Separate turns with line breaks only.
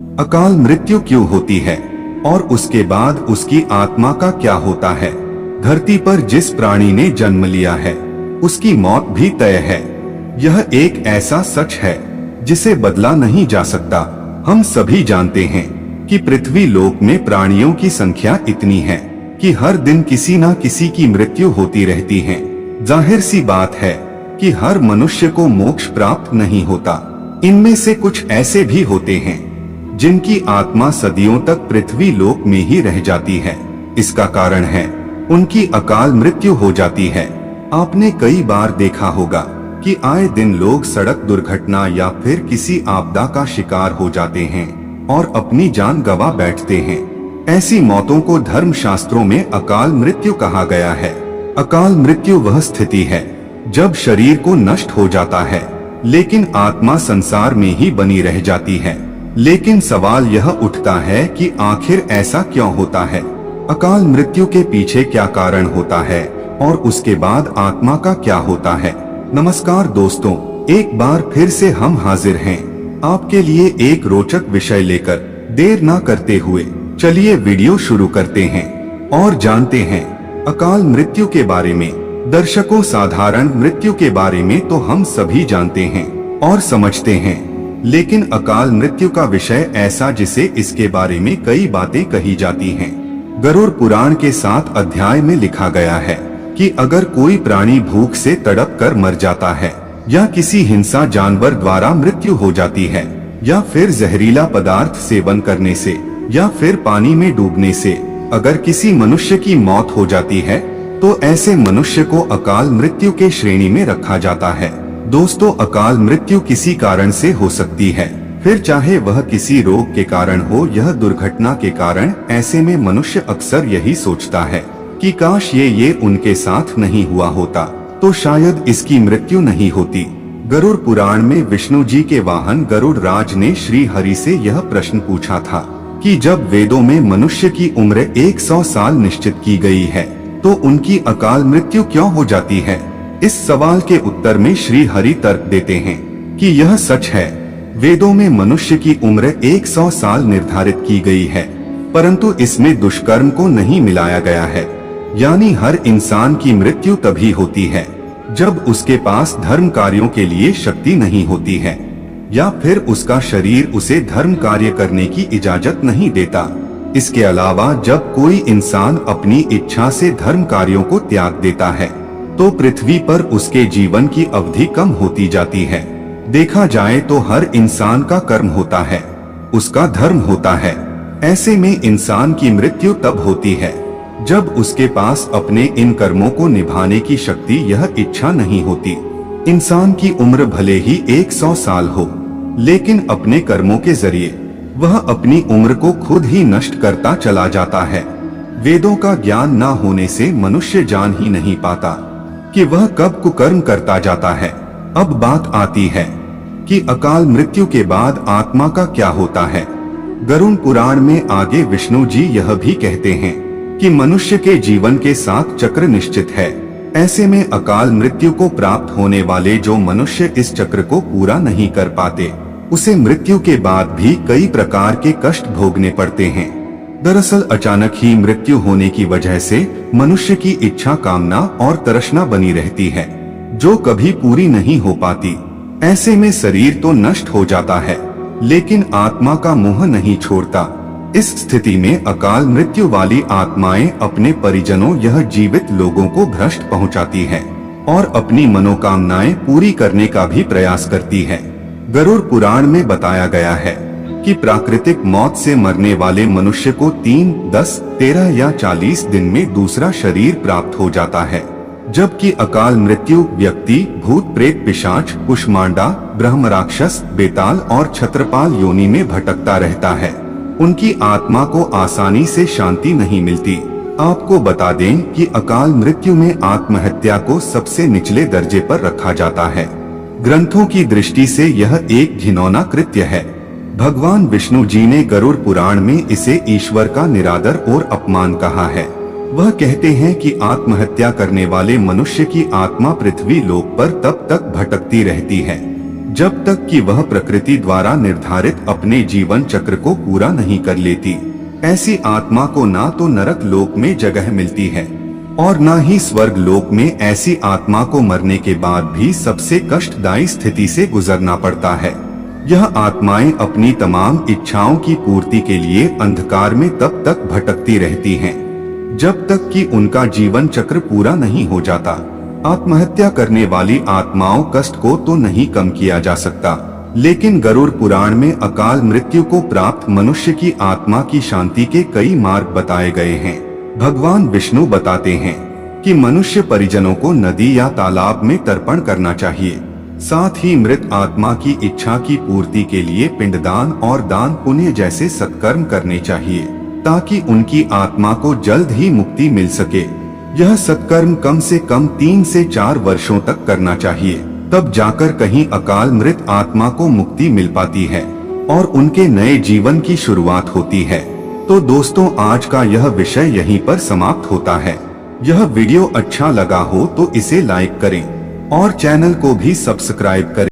अकाल मृत्यु क्यों होती है और उसके बाद उसकी आत्मा का क्या होता है। धरती पर जिस प्राणी ने जन्म लिया है उसकी मौत भी तय है। यह एक ऐसा सच है जिसे बदला नहीं जा सकता। हम सभी जानते हैं कि पृथ्वी लोक में प्राणियों की संख्या इतनी है कि हर दिन किसी न किसी की मृत्यु होती रहती है। जाहिर सी बात है कि हर मनुष्य को मोक्ष प्राप्त नहीं होता। इनमें से कुछ ऐसे भी होते हैं जिनकी आत्मा सदियों तक पृथ्वी लोक में ही रह जाती है। इसका कारण है उनकी अकाल मृत्यु हो जाती है। आपने कई बार देखा होगा कि आए दिन लोग सड़क दुर्घटना या फिर किसी आपदा का शिकार हो जाते हैं और अपनी जान गंवा बैठते हैं। ऐसी मौतों को धर्म शास्त्रों में अकाल मृत्यु कहा गया है। अकाल मृत्यु वह स्थिति है जब शरीर को नष्ट हो जाता है लेकिन आत्मा संसार में ही बनी रह जाती है। लेकिन सवाल यह उठता है कि आखिर ऐसा क्यों होता है। अकाल मृत्यु के पीछे क्या कारण होता है और उसके बाद आत्मा का क्या होता है। नमस्कार दोस्तों, एक बार फिर से हम हाजिर हैं आपके लिए एक रोचक विषय लेकर। देर ना करते हुए चलिए वीडियो शुरू करते हैं और जानते हैं अकाल मृत्यु के बारे में। दर्शकों, साधारण मृत्यु के बारे में तो हम सभी जानते हैं और समझते हैं, लेकिन अकाल मृत्यु का विषय ऐसा जिसे इसके बारे में कई बातें कही जाती हैं। गरुड़ पुराण के 7 अध्याय में लिखा गया है कि अगर कोई प्राणी भूख से तड़प कर मर जाता है या किसी हिंसा जानवर द्वारा मृत्यु हो जाती है या फिर जहरीला पदार्थ सेवन करने से या फिर पानी में डूबने से अगर किसी मनुष्य की मौत हो जाती है तो ऐसे मनुष्य को अकाल मृत्यु के श्रेणी में रखा जाता है। दोस्तों, अकाल मृत्यु किसी कारण से हो सकती है, फिर चाहे वह किसी रोग के कारण हो या दुर्घटना के कारण। ऐसे में मनुष्य अक्सर यही सोचता है कि काश ये उनके साथ नहीं हुआ होता तो शायद इसकी मृत्यु नहीं होती। गरुड़ पुराण में विष्णु जी के वाहन गरुड़ राज ने श्री हरि से यह प्रश्न पूछा था कि जब वेदों में मनुष्य की उम्र 100 साल निश्चित की गई है तो उनकी अकाल मृत्यु क्यों हो जाती है। इस सवाल के उत्तर में श्री हरि तर्क देते हैं कि यह सच है, वेदों में मनुष्य की उम्र 100 साल निर्धारित की गई है, परंतु इसमें दुष्कर्म को नहीं मिलाया गया है। यानी हर इंसान की मृत्यु तभी होती है जब उसके पास धर्म कार्यों के लिए शक्ति नहीं होती है या फिर उसका शरीर उसे धर्म कार्य करने की इजाजत नहीं देता। इसके अलावा जब कोई इंसान अपनी इच्छा से धर्म कार्यों को त्याग देता है तो पृथ्वी पर उसके जीवन की अवधि कम होती जाती है। देखा जाए तो हर इंसान का कर्म होता है, उसका धर्म होता है। ऐसे में इंसान की मृत्यु तब होती है जब उसके पास अपने इन कर्मों को निभाने की शक्ति यह इच्छा नहीं होती। इंसान की उम्र भले ही 100 साल हो, लेकिन अपने कर्मों के जरिए वह अपनी उम्र को खुद ही नष्ट करता चला जाता है। वेदों का ज्ञान न होने से मनुष्य जान ही नहीं पाता कि वह कब कुकर्म करता जाता है। अब बात आती है कि अकाल मृत्यु के बाद आत्मा का क्या होता है। गरुड़ पुराण में आगे विष्णु जी यह भी कहते हैं कि मनुष्य के जीवन के 7 चक्र निश्चित है। ऐसे में अकाल मृत्यु को प्राप्त होने वाले जो मनुष्य इस चक्र को पूरा नहीं कर पाते उसे मृत्यु के बाद भी कई प्रकार के कष्ट भोगने पड़ते हैं। दरअसल अचानक ही मृत्यु होने की वजह से मनुष्य की इच्छा, कामना और तृष्णा बनी रहती है जो कभी पूरी नहीं हो पाती। ऐसे में शरीर तो नष्ट हो जाता है लेकिन आत्मा का मोह नहीं छोड़ता। इस स्थिति में अकाल मृत्यु वाली आत्माएं अपने परिजनों यह जीवित लोगों को भ्रष्ट पहुंचाती है और अपनी मनोकामनाएं पूरी करने का भी प्रयास करती है। गरुड़ पुराण में बताया गया है कि प्राकृतिक मौत से मरने वाले मनुष्य को 3, 10, 13 या 40 दिन में दूसरा शरीर प्राप्त हो जाता है, जबकि अकाल मृत्यु व्यक्ति भूत, प्रेत, पिशाच, कुष्मांडा, ब्रह्म, राक्षस, बेताल और छत्रपाल योनि में भटकता रहता है। उनकी आत्मा को आसानी से शांति नहीं मिलती। आपको बता दें कि अकाल मृत्यु में आत्महत्या को सबसे निचले दर्जे पर रखा जाता है। ग्रंथों की दृष्टि से यह एक घिनौना कृत्य है। भगवान विष्णु जी ने गरुड़ पुराण में इसे ईश्वर का निरादर और अपमान कहा है। वह कहते हैं कि आत्महत्या करने वाले मनुष्य की आत्मा पृथ्वी लोक पर तब तक भटकती रहती है जब तक कि वह प्रकृति द्वारा निर्धारित अपने जीवन चक्र को पूरा नहीं कर लेती। ऐसी आत्मा को ना तो नरक लोक में जगह मिलती है और न ही स्वर्ग लोक में। ऐसी आत्मा को मरने के बाद भी सबसे कष्टदायी स्थिति से गुजरना पड़ता है। यह आत्माएं अपनी तमाम इच्छाओं की पूर्ति के लिए अंधकार में तब तक भटकती रहती हैं, जब तक कि उनका जीवन चक्र पूरा नहीं हो जाता। आत्महत्या करने वाली आत्माओं कष्ट को तो नहीं कम किया जा सकता, लेकिन गरुड़ पुराण में अकाल मृत्यु को प्राप्त मनुष्य की आत्मा की शांति के कई मार्ग बताए गए हैं। भगवान विष्णु बताते हैं कि मनुष्य परिजनों को नदी या तालाब में तर्पण करना चाहिए। साथ ही मृत आत्मा की इच्छा की पूर्ति के लिए पिंडदान और दान पुण्य जैसे सत्कर्म करने चाहिए, ताकि उनकी आत्मा को जल्द ही मुक्ति मिल सके। यह सत्कर्म कम से कम 3 से 4 वर्षों तक करना चाहिए, तब जाकर कहीं अकाल मृत आत्मा को मुक्ति मिल पाती है और उनके नए जीवन की शुरुआत होती है। तो दोस्तों, आज का यह विषय यहीं पर समाप्त होता है। यह वीडियो अच्छा लगा हो तो इसे लाइक करें और चैनल को भी सब्सक्राइब करें।